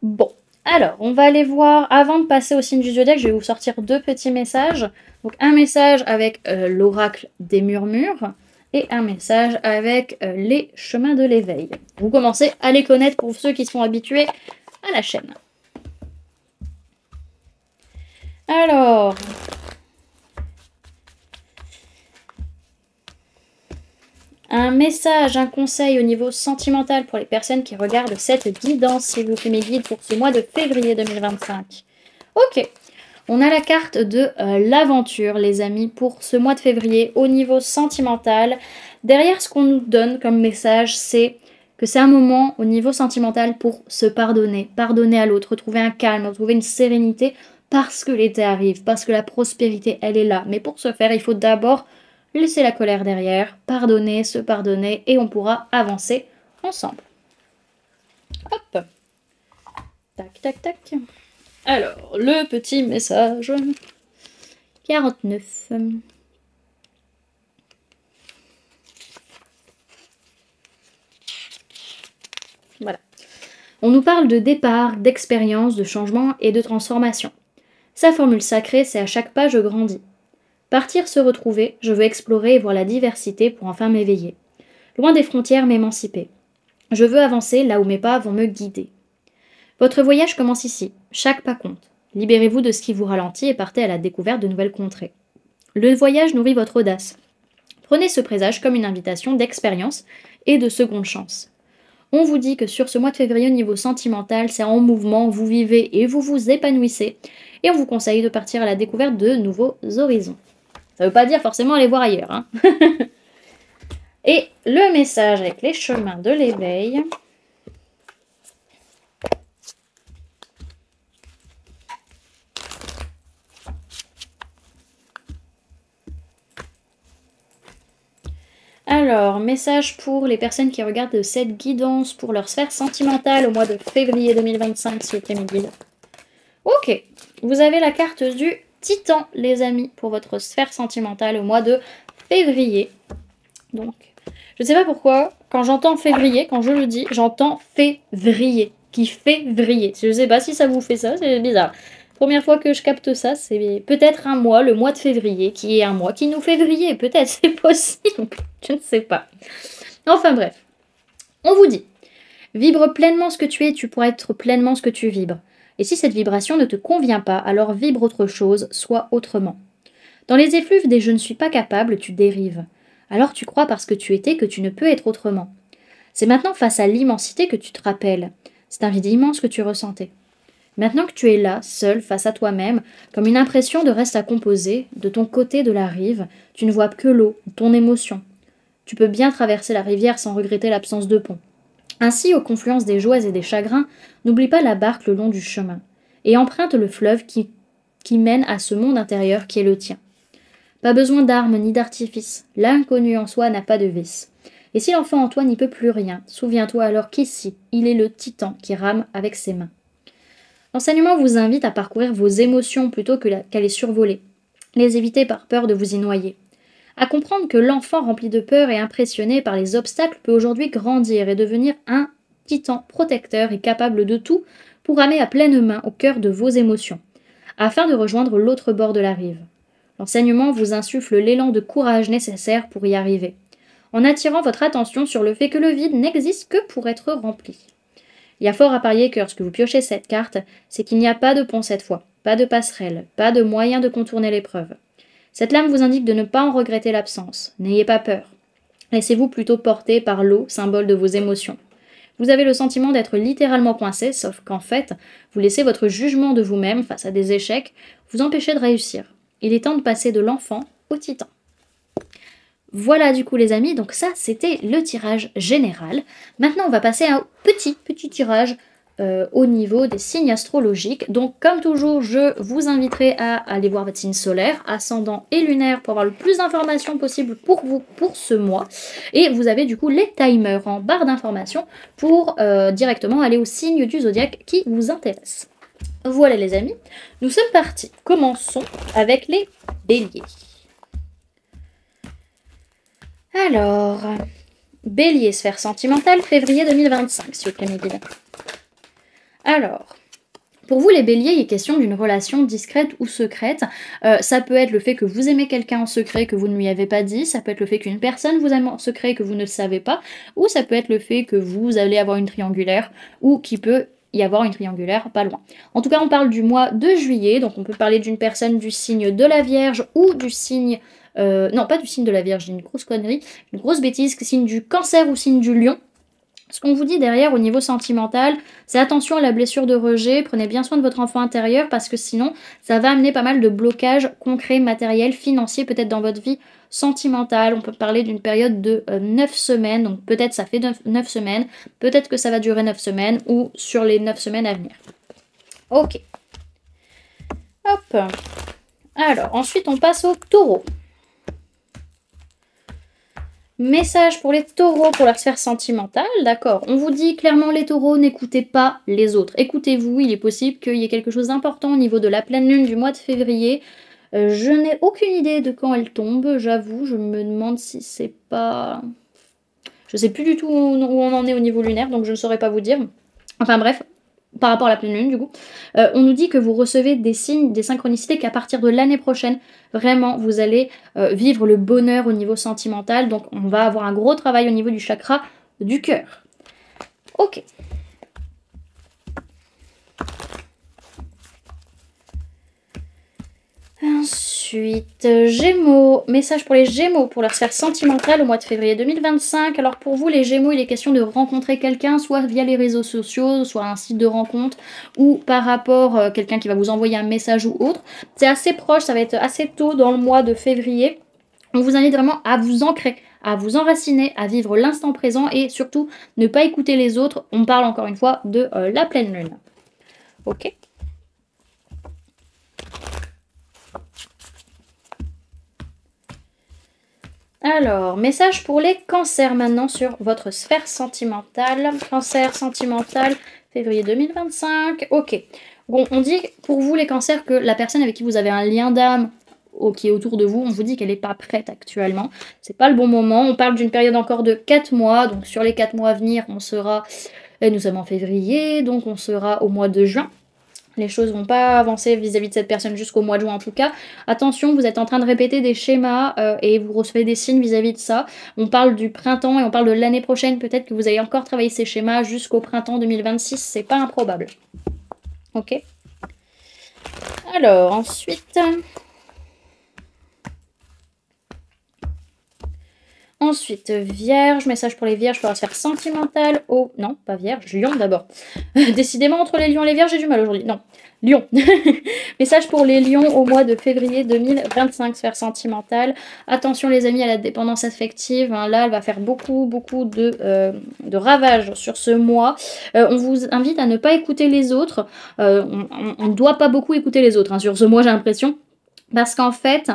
Bon. Alors, on va aller voir, avant de passer au signe du zodiaque, je vais vous sortir deux petits messages. Donc, un message avec l'oracle des murmures et un message avec les chemins de l'éveil. Vous commencez à les connaître pour ceux qui sont habitués à la chaîne. Alors... un message, un conseil au niveau sentimental pour les personnes qui regardent cette guidance, s'il vous plaît, mes guides, pour ce mois de février 2025. Ok, on a la carte de l'aventure, les amis, pour ce mois de février au niveau sentimental. Derrière, ce qu'on nous donne comme message, c'est que c'est un moment au niveau sentimental pour se pardonner, pardonner à l'autre, retrouver un calme, retrouver une sérénité parce que l'été arrive, parce que la prospérité, elle est là. Mais pour ce faire, il faut d'abord laisser la colère derrière, pardonner, se pardonner et on pourra avancer ensemble. Hop. Tac, tac, tac. Alors, le petit message. 49. Voilà. On nous parle de départ, d'expérience, de changement et de transformation. Sa formule sacrée, c'est à chaque pas je grandis. Partir se retrouver, je veux explorer et voir la diversité pour enfin m'éveiller. Loin des frontières, m'émanciper. Je veux avancer là où mes pas vont me guider. Votre voyage commence ici, chaque pas compte. Libérez-vous de ce qui vous ralentit et partez à la découverte de nouvelles contrées. Le voyage nourrit votre audace. Prenez ce présage comme une invitation d'expérience et de seconde chance. On vous dit que sur ce mois de février au niveau sentimental, c'est en mouvement, vous vivez et vous vous épanouissez. Et on vous conseille de partir à la découverte de nouveaux horizons. Ça ne veut pas dire forcément aller voir ailleurs, hein. Et le message avec les chemins de l'éveil. Alors, message pour les personnes qui regardent cette guidance pour leur sphère sentimentale au mois de février 2025, s'il vous plaît, mes guides. Ok, vous avez la carte du Titan, les amis, pour votre sphère sentimentale au mois de février. Donc, je ne sais pas pourquoi, quand j'entends février, quand je le dis, j'entends février, qui fait vriller. Je ne sais pas si ça vous fait ça, c'est bizarre. Première fois que je capte ça, c'est peut-être un mois, le mois de février, qui est un mois qui nous fait vriller, peut-être, c'est possible, je ne sais pas. Enfin bref, on vous dit, vibre pleinement ce que tu es, tu pourras être pleinement ce que tu vibres. Et si cette vibration ne te convient pas, alors vibre autre chose, soit autrement. Dans les effluves des « je ne suis pas capable », tu dérives. Alors tu crois parce que tu étais que tu ne peux être autrement. C'est maintenant face à l'immensité que tu te rappelles. C'est un vide immense que tu ressentais. Maintenant que tu es là, seul, face à toi-même, comme une impression de reste à composer, de ton côté de la rive, tu ne vois que l'eau, ton émotion. Tu peux bien traverser la rivière sans regretter l'absence de pont. Ainsi, aux confluences des joies et des chagrins, n'oublie pas la barque le long du chemin, et emprunte le fleuve qui mène à ce monde intérieur qui est le tien. Pas besoin d'armes ni d'artifices, l'inconnu en soi n'a pas de vice. Et si l'enfant en toi n'y peut plus rien, souviens-toi alors qu'ici, il est le titan qui rame avec ses mains. L'enseignement vous invite à parcourir vos émotions plutôt qu'à les survoler, les éviter par peur de vous y noyer. À comprendre que l'enfant rempli de peur et impressionné par les obstacles peut aujourd'hui grandir et devenir un titan protecteur et capable de tout pour ramer à pleine main au cœur de vos émotions, afin de rejoindre l'autre bord de la rive. L'enseignement vous insuffle l'élan de courage nécessaire pour y arriver, en attirant votre attention sur le fait que le vide n'existe que pour être rempli. Il y a fort à parier que lorsque vous piochez cette carte, c'est qu'il n'y a pas de pont cette fois, pas de passerelle, pas de moyen de contourner l'épreuve. Cette lame vous indique de ne pas en regretter l'absence. N'ayez pas peur. Laissez-vous plutôt porter par l'eau, symbole de vos émotions. Vous avez le sentiment d'être littéralement coincé, sauf qu'en fait, vous laissez votre jugement de vous-même face à des échecs vous empêcher de réussir. Il est temps de passer de l'enfant au titan. Voilà du coup les amis, donc ça c'était le tirage général. Maintenant on va passer à un petit tirage au niveau des signes astrologiques. Donc comme toujours je vous inviterai à aller voir votre signe solaire, ascendant et lunaire pour avoir le plus d'informations possible pour vous pour ce mois. Et vous avez du coup les timers en barre d'informations pour directement aller au signe du zodiaque qui vous intéresse. Voilà les amis, nous sommes partis. Commençons avec les béliers. Alors, Bélier, sphère sentimentale, février 2025, s'il vous plaît, mes guides. Alors, pour vous les béliers, il est question d'une relation discrète ou secrète. Ça peut être le fait que vous aimez quelqu'un en secret que vous ne lui avez pas dit, ça peut être le fait qu'une personne vous aime en secret que vous ne le savez pas, ou ça peut être le fait que vous allez avoir une triangulaire, ou qu'il peut y avoir une triangulaire pas loin. En tout cas, on parle du mois de juillet, donc on peut parler d'une personne du signe de la Vierge ou du signe... non, pas du signe de la Vierge, j'ai une grosse connerie, une grosse bêtise, signe du Cancer ou signe du Lion. Ce qu'on vous dit derrière au niveau sentimental, c'est attention à la blessure de rejet, prenez bien soin de votre enfant intérieur parce que sinon, ça va amener pas mal de blocages concrets, matériels, financiers, peut-être dans votre vie sentimentale. On peut parler d'une période de 9 semaines, donc peut-être ça fait 9 semaines, peut-être que ça va durer 9 semaines ou sur les 9 semaines à venir. Ok. Hop. Alors, ensuite, on passe au taureau. Message pour les taureaux pour leur sphère sentimentale, d'accord. On vous dit clairement les taureaux, n'écoutez pas les autres. Écoutez-vous, il est possible qu'il y ait quelque chose d'important au niveau de la pleine lune du mois de février. Je n'ai aucune idée de quand elle tombe, j'avoue, je me demande si c'est pas... Je sais plus du tout où on en est au niveau lunaire, donc je ne saurais pas vous dire. Enfin bref, par rapport à la pleine lune du coup, on nous dit que vous recevez des signes, des synchronicités qu'à partir de l'année prochaine, vraiment, vous allez vivre le bonheur au niveau sentimental. Donc on va avoir un gros travail au niveau du chakra du cœur. Ok. Ensuite, Gémeaux. Message pour les Gémeaux, pour leur sphère sentimentale au mois de février 2025. Alors pour vous, les Gémeaux, il est question de rencontrer quelqu'un, soit via les réseaux sociaux, soit un site de rencontre, ou par rapport à quelqu'un qui va vous envoyer un message ou autre. C'est assez proche, ça va être assez tôt dans le mois de février. On vous invite vraiment à vous ancrer, à vous enraciner, à vivre l'instant présent et surtout ne pas écouter les autres. On parle encore une fois de la pleine lune. Ok. Alors, message pour les cancers maintenant sur votre sphère sentimentale. Cancer sentimental, février 2025. Ok. Bon, on dit pour vous les cancers que la personne avec qui vous avez un lien d'âme qui est autour de vous, on vous dit qu'elle n'est pas prête actuellement. C'est pas le bon moment. On parle d'une période encore de 4 mois. Donc sur les 4 mois à venir, on sera... Nous sommes en février, donc on sera au mois de juin. Les choses vont pas avancer vis-à-vis de cette personne jusqu'au mois de juin en tout cas. Attention, vous êtes en train de répéter des schémas et vous recevez des signes vis-à-vis de ça. On parle du printemps et on parle de l'année prochaine. Peut-être que vous allez encore travailler ces schémas jusqu'au printemps 2026. C'est pas improbable. Ok. Alors, ensuite... Ensuite, Vierge, message pour les Vierges pour la sphère sentimentale. Oh, non, pas Vierge, Lion d'abord. Décidément, entre les Lions et les Vierges, j'ai du mal aujourd'hui. Non, Lion. Message pour les Lions au mois de février 2025, sphère sentimentale. Attention les amis à la dépendance affective. Hein, là, elle va faire beaucoup de ravages sur ce mois. On vous invite à ne pas écouter les autres. On ne doit pas beaucoup écouter les autres hein, sur ce mois, j'ai l'impression. Parce qu'en fait...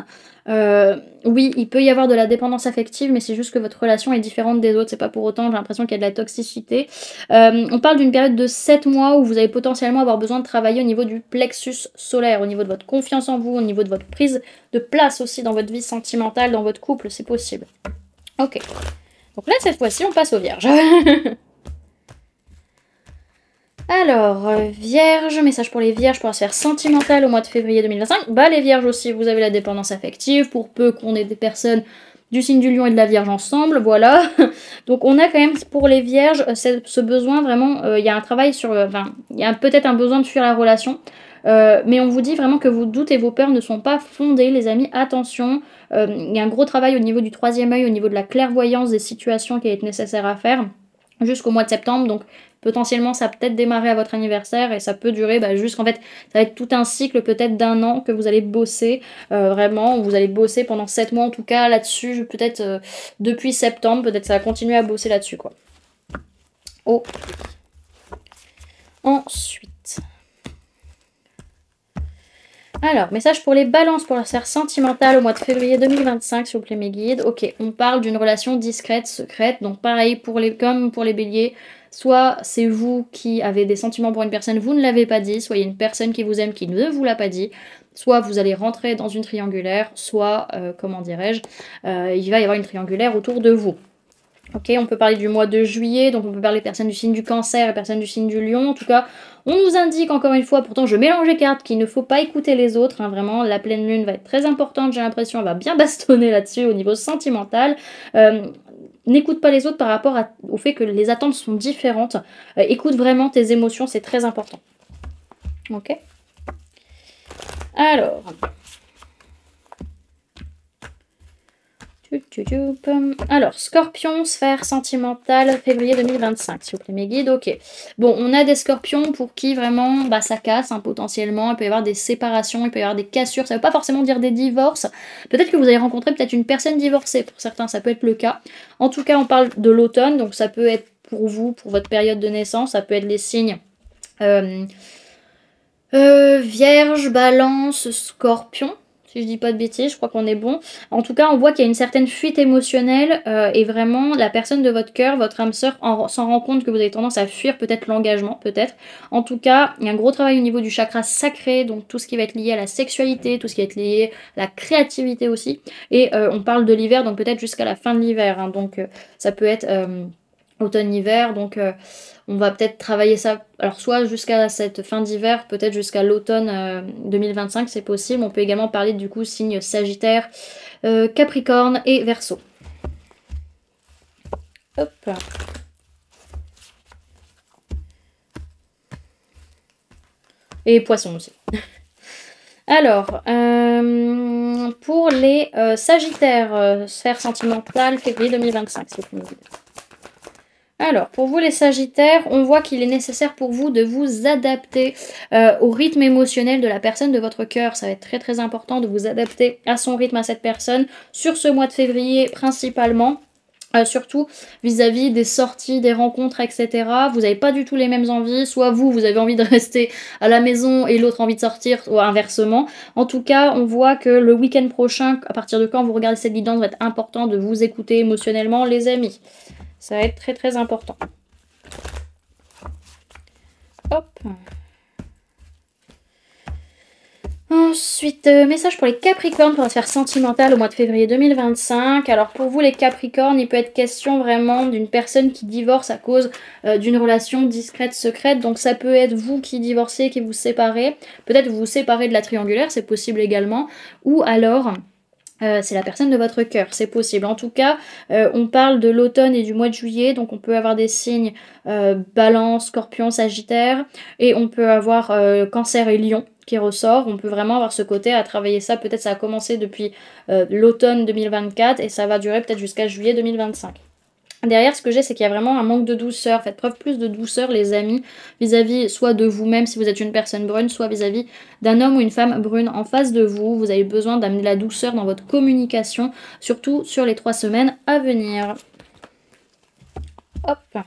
oui, il peut y avoir de la dépendance affective, mais c'est juste que votre relation est différente des autres. C'est pas pour autant, j'ai l'impression qu'il y a de la toxicité. On parle d'une période de 7 mois où vous allez potentiellement avoir besoin de travailler au niveau du plexus solaire, au niveau de votre confiance en vous, au niveau de votre prise de place aussi dans votre vie sentimentale, dans votre couple, c'est possible. Ok. Donc là, cette fois-ci, on passe aux vierges. Alors, Vierge, message pour les Vierges pour la sphère sentimentale au mois de février 2025. Bah les Vierges aussi, vous avez la dépendance affective, pour peu qu'on ait des personnes du signe du Lion et de la Vierge ensemble, voilà. Donc on a quand même pour les Vierges ce besoin vraiment, il y a un travail sur... Enfin, il y a peut-être un besoin de fuir la relation, mais on vous dit vraiment que vos doutes et vos peurs ne sont pas fondés, les amis, attention. Il y a un gros travail au niveau du troisième œil, au niveau de la clairvoyance des situations qui est nécessaire à faire jusqu'au mois de septembre, donc potentiellement ça peut-être démarrer à votre anniversaire et ça peut durer jusqu'en fait, ça va être tout un cycle peut-être d'1 an que vous allez bosser, vraiment, vous allez bosser pendant 7 mois en tout cas là-dessus, peut-être depuis septembre, peut-être ça va continuer à bosser là-dessus quoi. Oh. Ensuite... Alors, message pour les balances pour la sphère sentimentale au mois de février 2025, s'il vous plaît mes guides. Ok, on parle d'une relation discrète, secrète, donc pareil comme pour les béliers. Soit c'est vous qui avez des sentiments pour une personne, vous ne l'avez pas dit, soit il y a une personne qui vous aime qui ne vous l'a pas dit, soit vous allez rentrer dans une triangulaire, soit, comment dirais-je, il va y avoir une triangulaire autour de vous. Ok, on peut parler du mois de juillet, donc on peut parler des personnes du signe du cancer et personnes du signe du lion. En tout cas, on nous indique encore une fois, pourtant je mélange les cartes, qu'il ne faut pas écouter les autres. Hein, vraiment, la pleine lune va être très importante, j'ai l'impression, elle va bien bastonner là-dessus au niveau sentimental. N'écoute pas les autres par rapport au fait que les attentes sont différentes. Écoute vraiment tes émotions, c'est très important. Ok. Alors... Alors, Scorpion, sphère sentimentale, février 2025, s'il vous plaît, mes guides, ok. Bon, on a des scorpions pour qui vraiment, bah, ça casse hein, potentiellement, il peut y avoir des séparations, il peut y avoir des cassures, ça veut pas forcément dire des divorces. Peut-être que vous avez rencontré peut-être une personne divorcée, pour certains, ça peut être le cas. En tout cas, on parle de l'automne, donc ça peut être pour vous, pour votre période de naissance, ça peut être les signes Vierge, Balance, Scorpion. Si je dis pas de bêtises, je crois qu'on est bon. En tout cas, on voit qu'il y a une certaine fuite émotionnelle et vraiment, la personne de votre cœur, votre âme sœur, s'en rend compte que vous avez tendance à fuir peut-être l'engagement, peut-être. En tout cas, il y a un gros travail au niveau du chakra sacré, donc tout ce qui va être lié à la sexualité, tout ce qui va être lié à la créativité aussi. Et on parle de l'hiver, donc peut-être jusqu'à la fin de l'hiver. Hein, donc ça peut être automne-hiver, donc on va peut-être travailler ça, alors soit jusqu'à cette fin d'hiver, peut-être jusqu'à l'automne 2025, c'est possible. On peut également parler du coup signe Sagittaire, Capricorne et Verseau. Hop. Et Poisson aussi. Alors, pour les Sagittaires, sphère sentimentale, février 2025, c'est une idée. Alors, pour vous les Sagittaires, on voit qu'il est nécessaire pour vous de vous adapter au rythme émotionnel de la personne de votre cœur. Ça va être très très important de vous adapter à son rythme, à cette personne, sur ce mois de février principalement. Surtout vis-à-vis des sorties, des rencontres, etc. Vous n'avez pas du tout les mêmes envies. Soit vous avez envie de rester à la maison et l'autre envie de sortir, ou inversement. En tout cas, on voit que le week-end prochain, à partir de quand vous regardez cette guidance, va être important de vous écouter émotionnellement, les amis. Ça va être très très important. Hop. Ensuite, message pour les Capricornes pour la sphère sentimentale au mois de février 2025. Alors pour vous les Capricornes, il peut être question vraiment d'une personne qui divorce à cause d'une relation discrète, secrète. Donc ça peut être vous qui divorcez, qui vous séparez. Peut-être vous vous séparez de la triangulaire, c'est possible également. Ou alors c'est la personne de votre cœur, c'est possible. En tout cas, on parle de l'automne et du mois de juillet, donc on peut avoir des signes Balance, Scorpion, Sagittaire, et on peut avoir Cancer et Lion qui ressort. On peut vraiment avoir ce côté à travailler ça. Peut-être ça a commencé depuis l'automne 2024 et ça va durer peut-être jusqu'à juillet 2025. Derrière, ce que j'ai, c'est qu'il y a vraiment un manque de douceur. Faites preuve plus de douceur, les amis, vis-à-vis soit de vous-même si vous êtes une personne brune, soit vis-à-vis d'un homme ou une femme brune en face de vous. Vous avez besoin d'amener la douceur dans votre communication, surtout sur les 3 semaines à venir. Hop.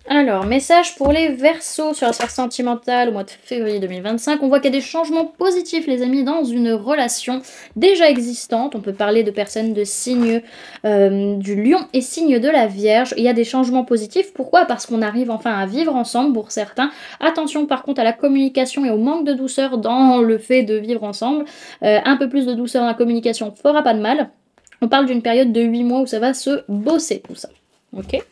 Alors, message pour les Verseaux sur la sphère sentimentale au mois de février 2025. On voit qu'il y a des changements positifs, les amis, dans une relation déjà existante. On peut parler de personnes de signe du Lion et signe de la Vierge. Il y a des changements positifs. Pourquoi? Parce qu'on arrive enfin à vivre ensemble pour certains. Attention par contre à la communication et au manque de douceur dans le fait de vivre ensemble. Un peu plus de douceur dans la communication fera pas de mal. On parle d'une période de 8 mois où ça va se bosser tout ça. Ok?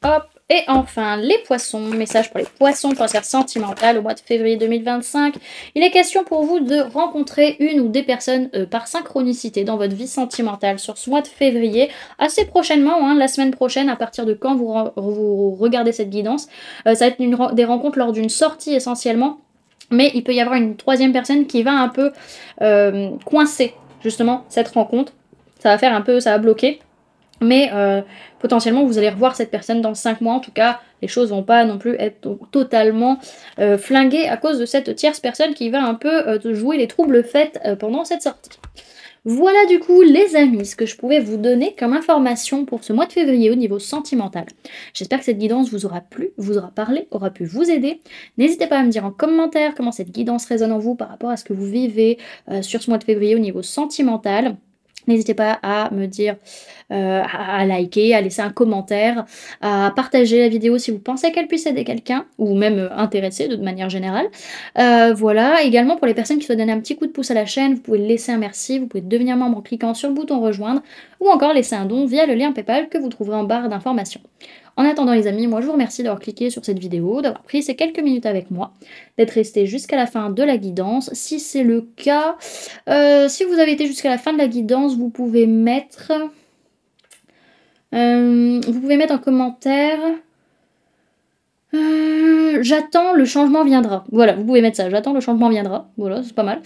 Hop, et enfin les poissons, message pour les poissons pour la sphère sentimentale au mois de février 2025. Il est question pour vous de rencontrer une ou des personnes par synchronicité dans votre vie sentimentale sur ce mois de février, assez prochainement, hein, la semaine prochaine, à partir de quand vous regardez cette guidance. Ça va être des rencontres lors d'une sortie essentiellement, mais il peut y avoir une troisième personne qui va un peu coincer justement cette rencontre. Ça va faire un peu, ça va bloquer. Mais potentiellement, vous allez revoir cette personne dans 5 mois. En tout cas, les choses vont pas non plus être totalement flinguées à cause de cette tierce personne qui va un peu jouer les troubles faits pendant cette sortie. Voilà du coup les amis, ce que je pouvais vous donner comme information pour ce mois de février au niveau sentimental. J'espère que cette guidance vous aura plu, vous aura parlé, aura pu vous aider. N'hésitez pas à me dire en commentaire comment cette guidance résonne en vous par rapport à ce que vous vivez sur ce mois de février au niveau sentimental. N'hésitez pas à me dire, à liker, à laisser un commentaire, à partager la vidéo si vous pensez qu'elle puisse aider quelqu'un, ou même intéresser de manière générale. Voilà, également pour les personnes qui souhaitent donner un petit coup de pouce à la chaîne, vous pouvez laisser un merci, vous pouvez devenir membre en cliquant sur le bouton rejoindre, ou encore laisser un don via le lien PayPal que vous trouverez en barre d'informations. En attendant les amis, moi je vous remercie d'avoir cliqué sur cette vidéo, d'avoir pris ces quelques minutes avec moi, d'être resté jusqu'à la fin de la guidance. Si c'est le cas, si vous avez été jusqu'à la fin de la guidance, vous pouvez mettre en commentaire J'attends, le changement viendra. Voilà, vous pouvez mettre ça, j'attends, le changement viendra. Voilà, c'est pas mal.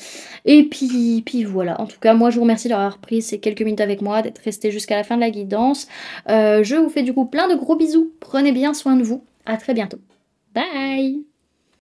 Et puis voilà, en tout cas, moi je vous remercie d'avoir pris ces quelques minutes avec moi, d'être resté jusqu'à la fin de la guidance. Je vous fais du coup plein de gros bisous. Prenez bien soin de vous. À très bientôt. Bye!